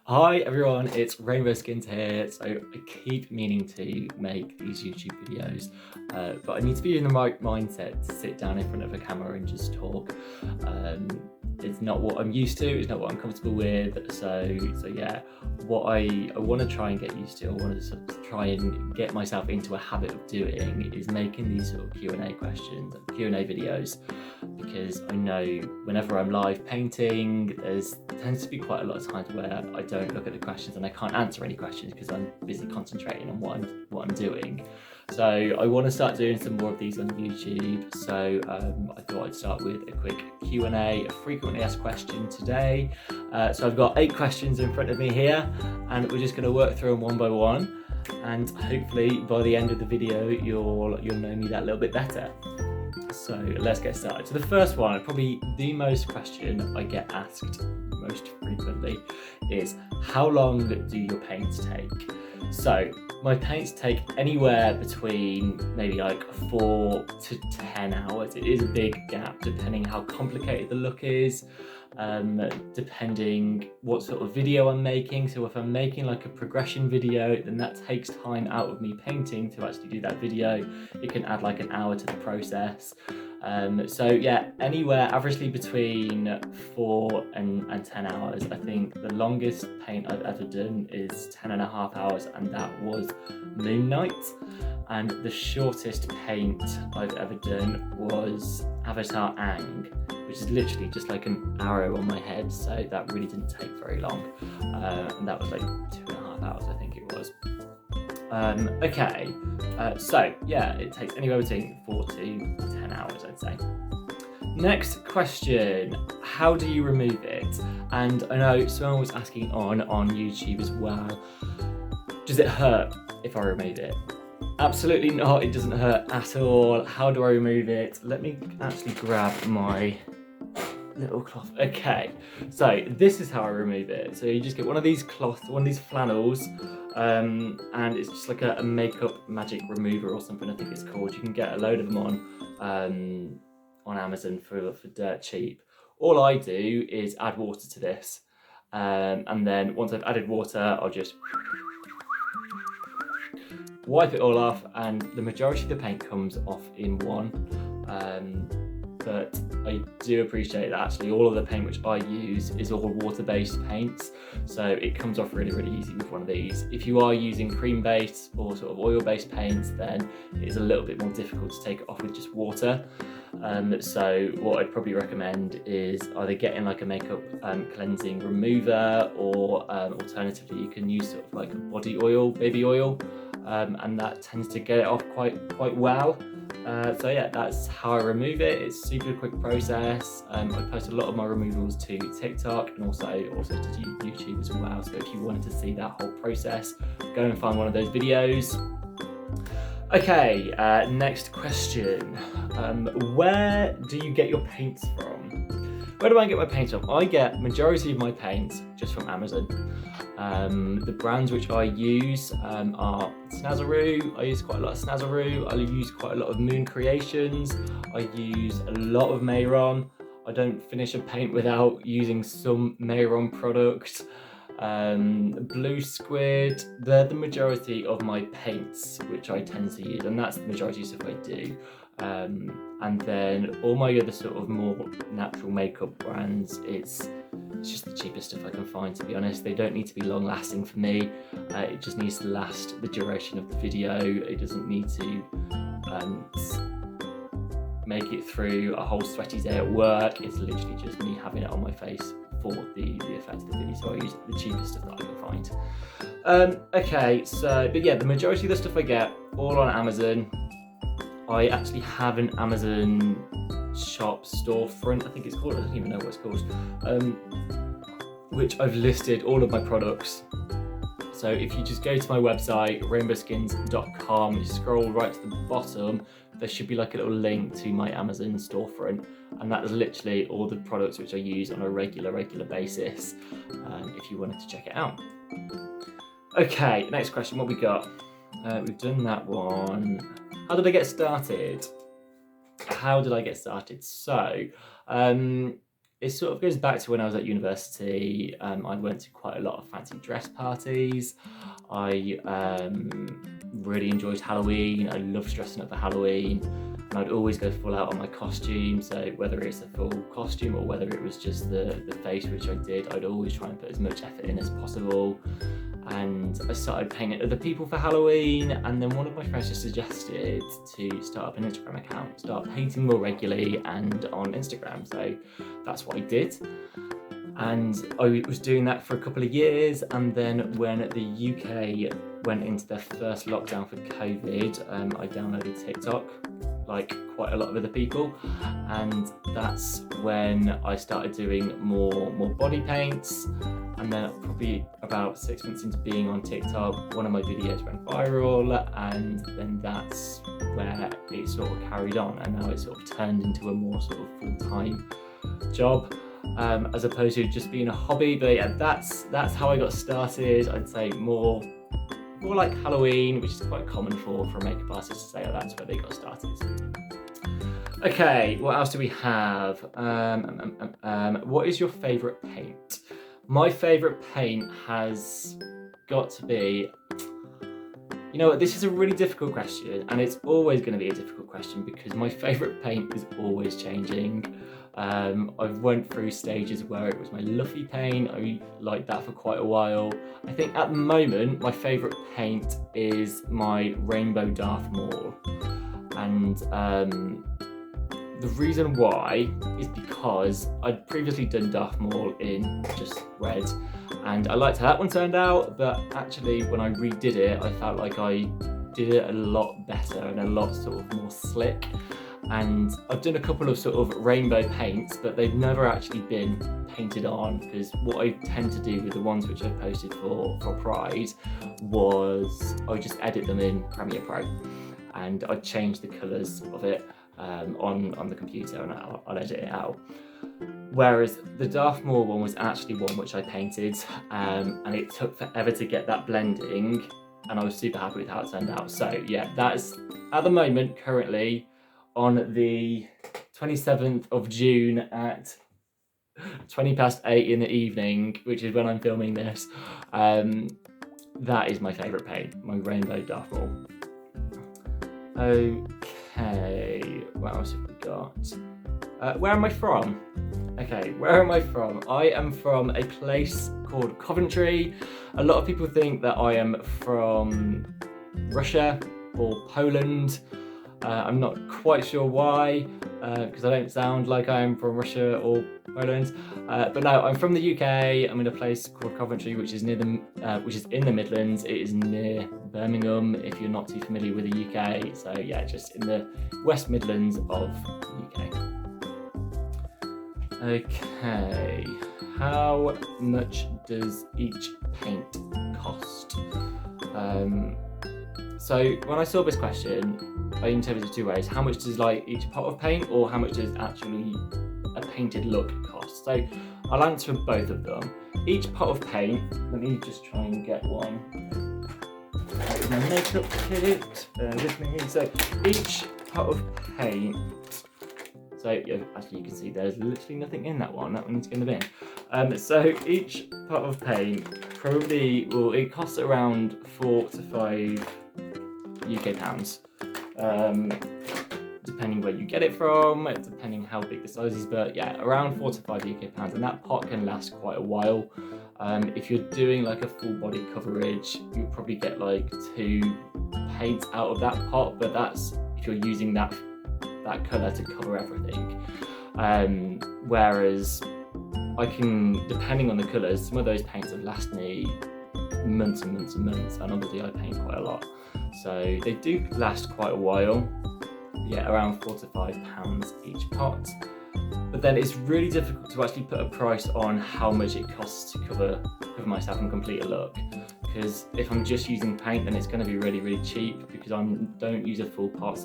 Hi everyone, it's Rainbowskinz here. So I keep meaning to make these YouTube videos, but I need to be in the right mindset to sit down in front of a camera and just talk. It's not what I'm used to, it's not what I'm comfortable with. So yeah, what I want to try and get used to, I want to sort of try and get myself into a habit of doing is making these sort of Q&A questions, Q&A videos, because I know whenever I'm live painting, tends to be quite a lot of times where I don't look at the questions and I can't answer any questions because I'm busy concentrating on what I'm doing. So I want to start doing some more of these on YouTube. So I thought I'd start with a quick Q&A, a frequently asked question today. So I've got 8 questions in front of me here, and we're just going to work through them one by one. And hopefully by the end of the video, you'll know me that little bit better. So let's get started. So the first one, probably the most question I get asked most frequently, is how long do your paints take? So my paints take anywhere between maybe like 4 to 10 hours. It is a big gap depending how complicated the look is, depending what sort of video I'm making. So if I'm making like a progression video, then that takes time out of me painting to actually do that video. It can add like an hour to the process. So yeah, anywhere averagely between 4 and 10 hours. I think the longest paint I've ever done is 10.5 hours, and that was Moon Night. And the shortest paint I've ever done was Avatar Aang, which is literally just like an arrow on my head, so that really didn't take very long. And that was like 2.5 hours, I think it was. Okay, so yeah, it takes anywhere between 4 to 10 hours, I'd say. Next question, how do you remove it? And I know someone was asking on YouTube as well, does it hurt if I remove it? Absolutely not, it doesn't hurt at all. How do I remove it? Let me actually grab my little cloth. Okay, so this is how I remove it. So you just get one of these flannels, and it's just like a makeup magic remover or something, I think it's called. You can get a load of them on Amazon for dirt cheap. All I do is add water to this, and then once I've added water, I'll just wipe it all off, and the majority of the paint comes off in one. But I do appreciate that actually all of the paint which I use is all water-based paints, so it comes off really, really easy with one of these. If you are using cream-based or sort of oil-based paints, then it is a little bit more difficult to take it off with just water. So what I'd probably recommend is either getting like a makeup cleansing remover, or alternatively you can use sort of like a body oil, baby oil, and that tends to get it off quite well. So yeah, that's how I remove it. It's a super quick process. I post a lot of my removals to TikTok and also to YouTube as well. So if you wanted to see that whole process, go and find one of those videos. Okay, next question. Where do you get your paints from? Where do I get my paints from? I get majority of my paints just from Amazon. The brands which I use are Snazzaroo. I use quite a lot of Snazzaroo. I use quite a lot of Moon Creations. I use a lot of Mayron. I don't finish a paint without using some Mayron product. Blue Squid. They're the majority of my paints which I tend to use, and that's the majority of stuff I do. And then all my other sort of more natural makeup brands, it's just the cheapest stuff I can find, to be honest. They don't need to be long lasting for me. It just needs to last the duration of the video. It doesn't need to make it through a whole sweaty day at work. It's literally just me having it on my face for the effect of the video. So I use the cheapest stuff that I can find. Okay, so, but yeah, the majority of the stuff I get all on Amazon. I actually have an Amazon shop storefront, I think it's called, I don't even know what it's called, which I've listed all of my products. So if you just go to my website, rainbowskinz.com, you scroll right to the bottom, there should be like a little link to my Amazon storefront, and that is literally all the products which I use on a regular basis, if you wanted to check it out. Okay, next question, what we got? We've done that one. How did I get started? So, it sort of goes back to when I was at university. I went to quite a lot of fancy dress parties. I really enjoyed Halloween. I loved dressing up for Halloween, and I'd always go full out on my costume. So whether it's a full costume or whether it was just the face, which I did, I'd always try and put as much effort in as possible. And I started painting other people for Halloween, and then one of my friends just suggested to start up an Instagram account, start painting more regularly and on Instagram. So that's what I did. And I was doing that for a couple of years, and then when the UK went into their first lockdown for COVID, I downloaded TikTok, like quite a lot of other people, and that's when I started doing more body paints. And then probably about 6 months into being on TikTok, one of my videos went viral, and then that's where it sort of carried on, and now it's sort of turned into a more sort of full-time job, as opposed to just being a hobby. But yeah, that's how I got started. I'd say more like Halloween, which is quite common for a makeup artist to say, oh, that's where they got started. Okay, what else do we have? What is your favourite paint? My favourite paint has got to be, you know what, this is a really difficult question, and it's always going to be a difficult question because my favourite paint is always changing. I've went through stages where it was my Luffy paint. I liked that for quite a while. I think at the moment my favourite paint is my Rainbow Darth Maul, and the reason why is because I'd previously done Darth Maul in just red, and I liked how that one turned out, but actually when I redid it, I felt like I did it a lot better and a lot sort of more slick. And I've done a couple of sort of rainbow paints, but they've never actually been painted on, because what I tend to do with the ones which I've posted for Pride was I just edit them in Premiere Pro, and I change the colours of it on the computer, and I'll edit it out. Whereas the Darth Maul one was actually one which I painted, and it took forever to get that blending, and I was super happy with how it turned out. So yeah, that is at the moment currently on the 27th of June at 8:20 in the evening, which is when I'm filming this. That is my favourite paint, my Rainbow Darth Maul. Okay, what else have we got? Where am I from? Okay, where am I from? I am from a place called Coventry. A lot of people think that I am from Russia or Poland. I'm not quite sure why, because I don't sound like I'm from Russia or Poland. But no, I'm from the UK. I'm in a place called Coventry, which is in the Midlands. It is near Birmingham, if you're not too familiar with the UK. So yeah, just in the West Midlands of the UK. Okay, how much does each paint cost? So when I saw this question, I interpreted it two ways. How much does like each pot of paint, or how much does actually a painted look cost? So I'll answer both of them. Each pot of paint, let me just try and get one. Here's my makeup kit, with me. So each pot of paint, so yeah, actually you can see there's literally nothing in that one. That one's going to bin. So each pot of paint probably, well, it costs around £4 to £5 UK pounds, depending where you get it from, depending how big the size is, but yeah, around £4 to £5 UK pounds, and that pot can last quite a while. If you're doing like a full body coverage, you'll probably get like 2 paints out of that pot, but that's if you're using that colour to cover everything. Whereas I can, depending on the colours, some of those paints have lasted me months and months and months, and obviously I paint quite a lot, so they do last quite a while. Yeah, around £4 to £5 each pot. But then it's really difficult to actually put a price on how much it costs to cover myself and complete a look. Because if I'm just using paint, then it's going to be really, really cheap, because I don't use a full pot,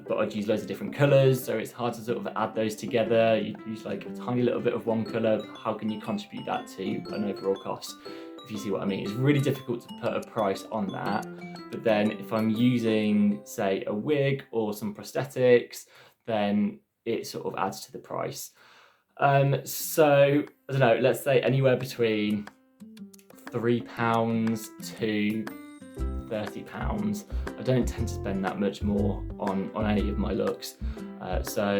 but I'd use loads of different colours, so it's hard to sort of add those together. You use like a tiny little bit of one colour, how can you contribute that to an overall cost? If you see what I mean. It's really difficult to put a price on that. But then if I'm using, say, a wig or some prosthetics, then it sort of adds to the price. So I don't know, let's say anywhere between £3 to £30. I don't tend to spend that much more on any of my looks. So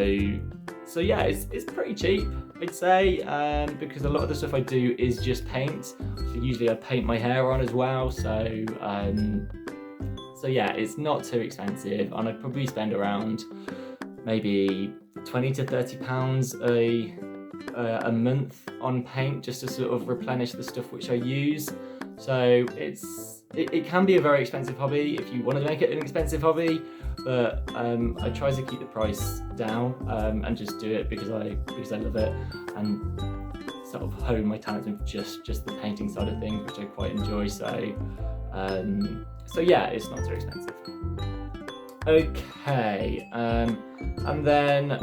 yeah, it's pretty cheap, I'd say, because a lot of the stuff I do is just paint. So usually I paint my hair on as well. So yeah, it's not too expensive, and I'd probably spend around maybe £20 to £30 a month on paint just to sort of replenish the stuff which I use. So it can be a very expensive hobby if you want to make it an expensive hobby, but I try to keep the price down and just do it because I love it, and sort of hone my talent with just the painting side of things, which I quite enjoy. So yeah, it's not too expensive. Okay, and then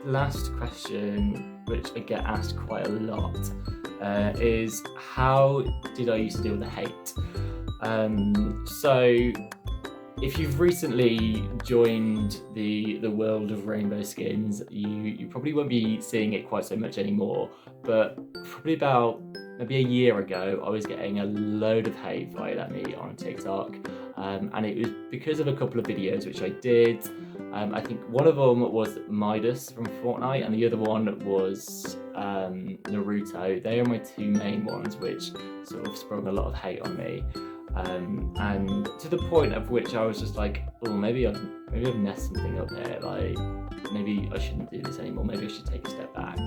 last question, which I get asked quite a lot, is how did I used to deal with the hate? So if you've recently joined the world of Rainbowskinz, you probably won't be seeing it quite so much anymore, but probably about maybe a year ago, I was getting a load of hate fired at me on TikTok, and it was because of a couple of videos which I did. I think one of them was Midas from Fortnite, and the other one was Naruto. They are my two main ones which sort of sprung a lot of hate on me. And to the point of which I was just like, oh, maybe I've messed something up here. Like, maybe I shouldn't do this anymore. Maybe I should take a step back.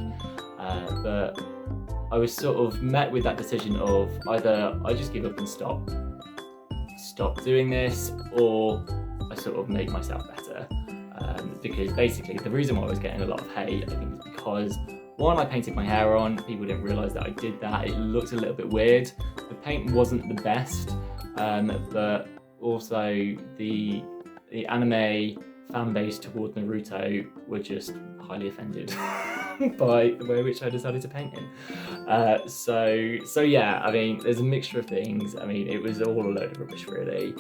But I was sort of met with that decision of either I just give up and stop doing this, or I sort of make myself better. Because basically the reason why I was getting a lot of hate, I think, is because one, I painted my hair on. People didn't realise that I did that. It looked a little bit weird. The paint wasn't the best, but also the anime fan base toward Naruto were just highly offended by the way which I decided to paint him. So yeah, I mean, there's a mixture of things. I mean, it was all a load of rubbish, really.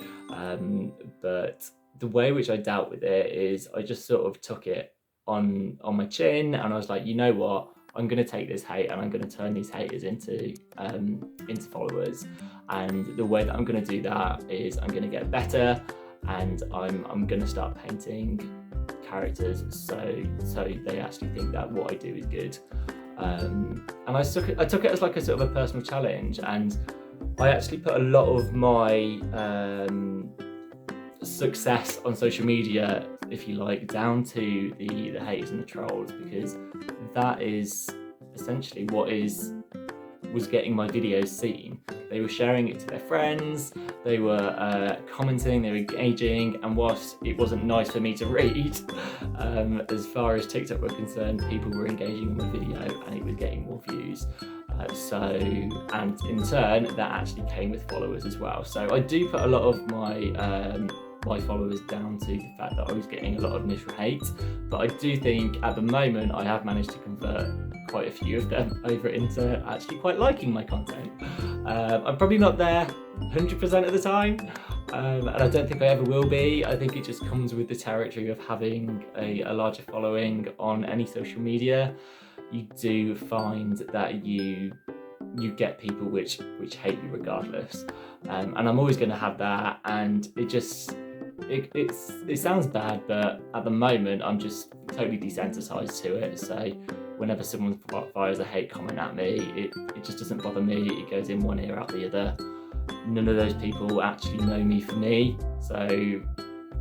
But the way which I dealt with it is I just sort of took it on my chin, and I was like, you know what, I'm going to take this hate and I'm going to turn these haters into followers. And the way that I'm going to do that is I'm going to get better, and I'm going to start painting characters so they actually think that what I do is good. And I took it as like a sort of a personal challenge, and I actually put a lot of my success on social media, if you like, down to the haters and the trolls, because that is essentially what was getting my videos seen. They were sharing it to their friends, they were commenting, they were engaging, and whilst it wasn't nice for me to read, as far as TikTok were concerned, people were engaging on my video and it was getting more views. And in turn, that actually came with followers as well. So I do put a lot of my followers down to the fact that I was getting a lot of initial hate, but I do think at the moment I have managed to convert quite a few of them over into actually quite liking my content. I'm probably not there 100% of the time, and I don't think I ever will be. I think it just comes with the territory of having a larger following on any social media. You do find that you get people which hate you regardless, and I'm always going to have that, and it sounds bad, but at the moment I'm just totally desensitized to it. So whenever someone fires a hate comment at me, it just doesn't bother me. It goes in one ear out the other. None of those people actually know me for me, so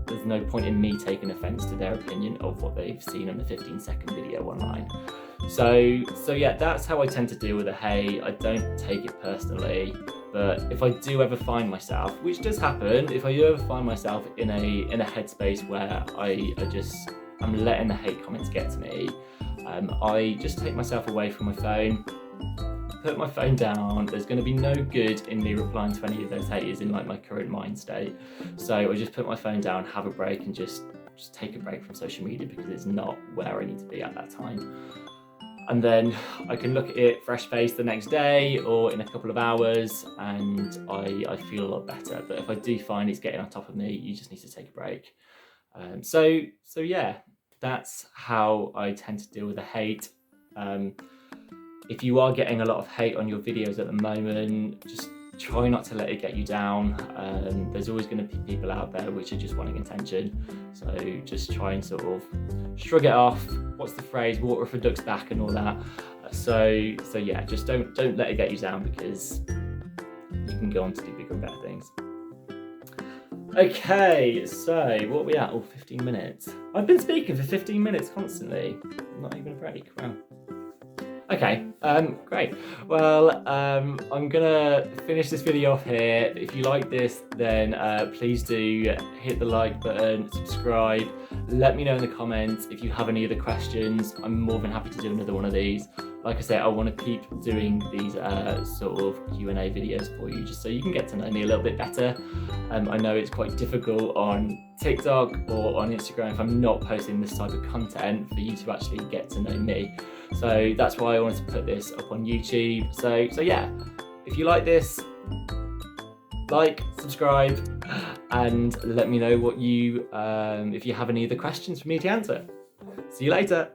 there's no point in me taking offense to their opinion of what they've seen in the 15-second video online. So yeah, that's how I tend to deal with the hate. I don't take it personally, but if I do ever find myself, which does happen, if I do ever find myself in a headspace where I'm letting the hate comments get to me, I just take myself away from my phone, put my phone down. There's going to be no good in me replying to any of those haters in like my current mind state. So I just put my phone down, have a break, and just take a break from social media, because it's not where I need to be at that time. And then I can look at it fresh-faced the next day or in a couple of hours, and I feel a lot better. But if I do find it's getting on top of me, you just need to take a break. So yeah, that's how I tend to deal with the hate. If you are getting a lot of hate on your videos at the moment, just try not to let it get you down. There's always going to be people out there which are just wanting attention, so just try and sort of shrug it off. What's the phrase? Water off a duck's back and all that. So yeah, just don't let it get you down, because you can go on to do bigger and better things. Okay, so what are we at? 15 minutes. I've been speaking for 15 minutes constantly, not even a break. Wow. Okay, great. Well, I'm gonna finish this video off here. If you like this, then please do hit the like button, subscribe. Let me know in the comments if you have any other questions. I'm more than happy to do another one of these. Like I said, I want to keep doing these sort of Q&A videos for you, just so you can get to know me a little bit better. I know it's quite difficult on TikTok or on Instagram if I'm not posting this type of content for you to actually get to know me. So that's why I wanted to put this up on YouTube. So yeah, if you like this, like, subscribe, and let me know what you, if you have any other questions for me to answer. See you later.